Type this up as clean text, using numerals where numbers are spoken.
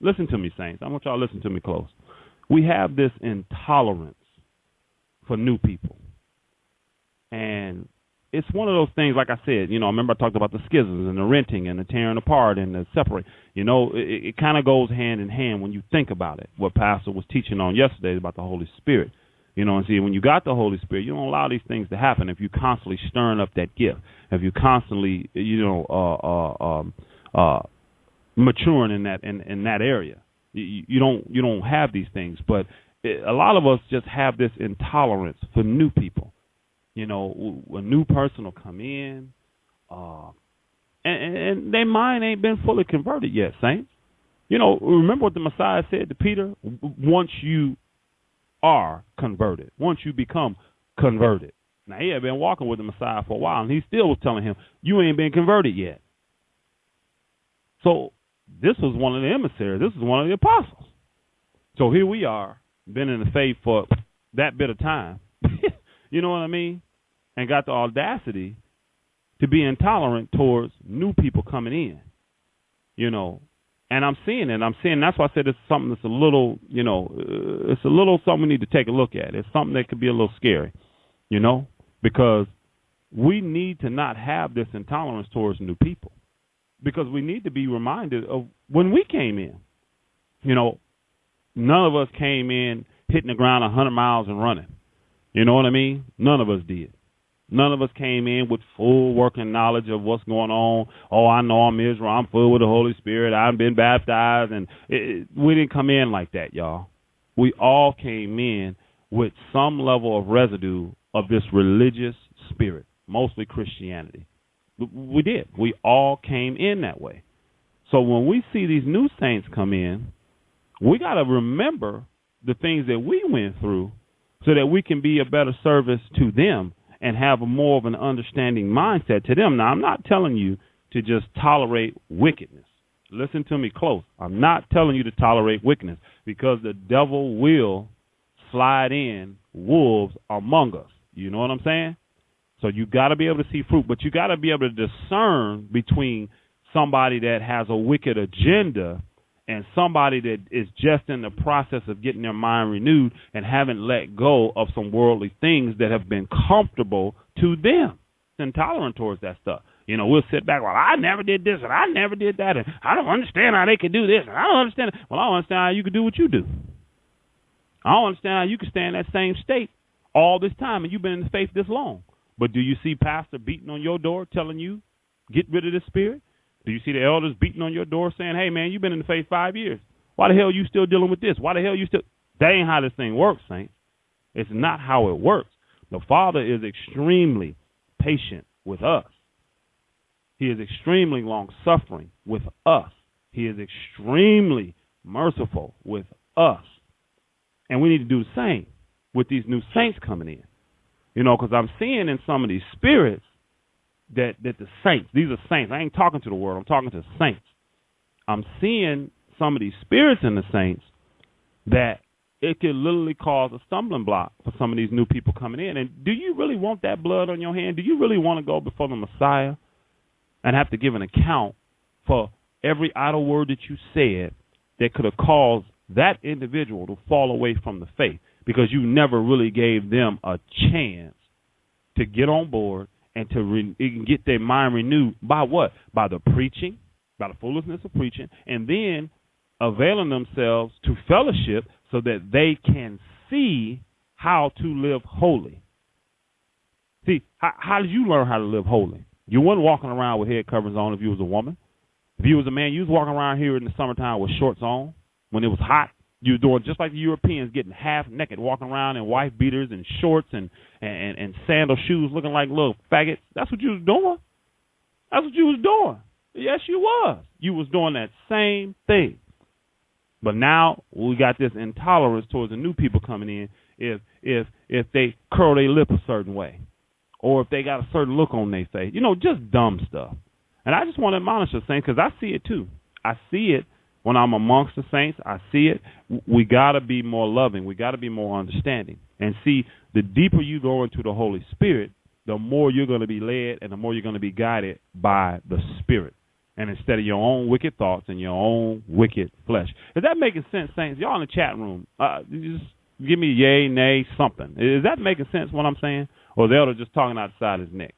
Listen to me, saints. I want y'all to listen to me close. We have this intolerance for new people. And it's one of those things, like I said, I remember I talked about the schisms and the renting and the tearing apart and the separate. It kind of goes hand in hand when you think about it, what Pastor was teaching on yesterday about the Holy Spirit. And see, when you got the Holy Spirit, you don't allow these things to happen if you constantly stirring up that gift, if you constantly, maturing in that area. You don't have these things, but a lot of us just have this intolerance for new people. A new person will come in, and their mind ain't been fully converted yet, saints. Remember what the Messiah said to Peter? Once you are converted, once you become converted. Now, he had been walking with the Messiah for a while, and he still was telling him, you ain't been converted yet. So this was one of the emissaries. This is one of the apostles. So here we are, been in the faith for that bit of time. You know what I mean? And got the audacity to be intolerant towards new people coming in. And I'm seeing it. That's why I said it's something that's a little, it's a little something we need to take a look at. It's something that could be a little scary, because we need to not have this intolerance towards new people, because we need to be reminded of when we came in. None of us came in hitting the ground 100 miles and running. You know what I mean? None of us did. None of us came in with full working knowledge of what's going on. Oh, I know I'm Israel. I'm full with the Holy Spirit. I've been baptized. And we didn't come in like that, y'all. We all came in with some level of residue of this religious spirit, mostly Christianity. We did. We all came in that way. So when we see these new saints come in, we got to remember the things that we went through so that we can be a better service to them and have a more of an understanding mindset to them. Now, I'm not telling you to just tolerate wickedness. Listen to me close. I'm not telling you to tolerate wickedness, because the devil will slide in wolves among us. You know what I'm saying? So you got to be able to see fruit, but you got to be able to discern between somebody that has a wicked agenda and somebody that is just in the process of getting their mind renewed and haven't let go of some worldly things that have been comfortable to them. It's intolerant towards that stuff. We'll sit back, well, I never did this and I never did that, and I don't understand how they can do this, and I don't understand it. Well, I don't understand how you can do what you do. I don't understand how you can stay in that same state all this time and you've been in the faith this long. But do you see pastor beating on your door telling you, get rid of this spirit? Do you see the elders beating on your door saying, hey, man, you've been in the faith 5 years. Why the hell are you still dealing with this? Why the hell are you still? That ain't how this thing works, saints. It's not how it works. The Father is extremely patient with us. He is extremely long-suffering with us. He is extremely merciful with us. And we need to do the same with these new saints coming in. Because I'm seeing in some of these spirits that the saints, these are saints. I ain't talking to the world. I'm talking to saints. I'm seeing some of these spirits in the saints that it could literally cause a stumbling block for some of these new people coming in. And do you really want that blood on your hand? Do you really want to go before the Messiah and have to give an account for every idle word that you said that could have caused that individual to fall away from the faith, because you never really gave them a chance to get on board and to get their mind renewed by what? By the preaching, by the foolishness of preaching, and then availing themselves to fellowship so that they can see how to live holy. See, how did you learn how to live holy? You weren't walking around with head coverings on if you was a woman. If you was a man, you was walking around here in the summertime with shorts on when it was hot. You were doing just like the Europeans, getting half naked, walking around in wife beaters and shorts and sandal shoes, looking like little faggots. That's what you was doing. That's what you was doing. Yes, you was. You was doing that same thing. But now we got this intolerance towards the new people coming in if they curl their lip a certain way, or if they got a certain look on their face. Just dumb stuff. And I just want to admonish the saints, because I see it too. I see it. When I'm amongst the saints, I see it. We got to be more loving. We got to be more understanding. And see, the deeper you go into the Holy Spirit, the more you're going to be led and the more you're going to be guided by the Spirit. and instead of your own wicked thoughts and your own wicked flesh. Is that making sense, saints? Y'all in the chat room, you just give me yay, nay, something. Is that making sense what I'm saying? Or is the elder just talking outside his neck?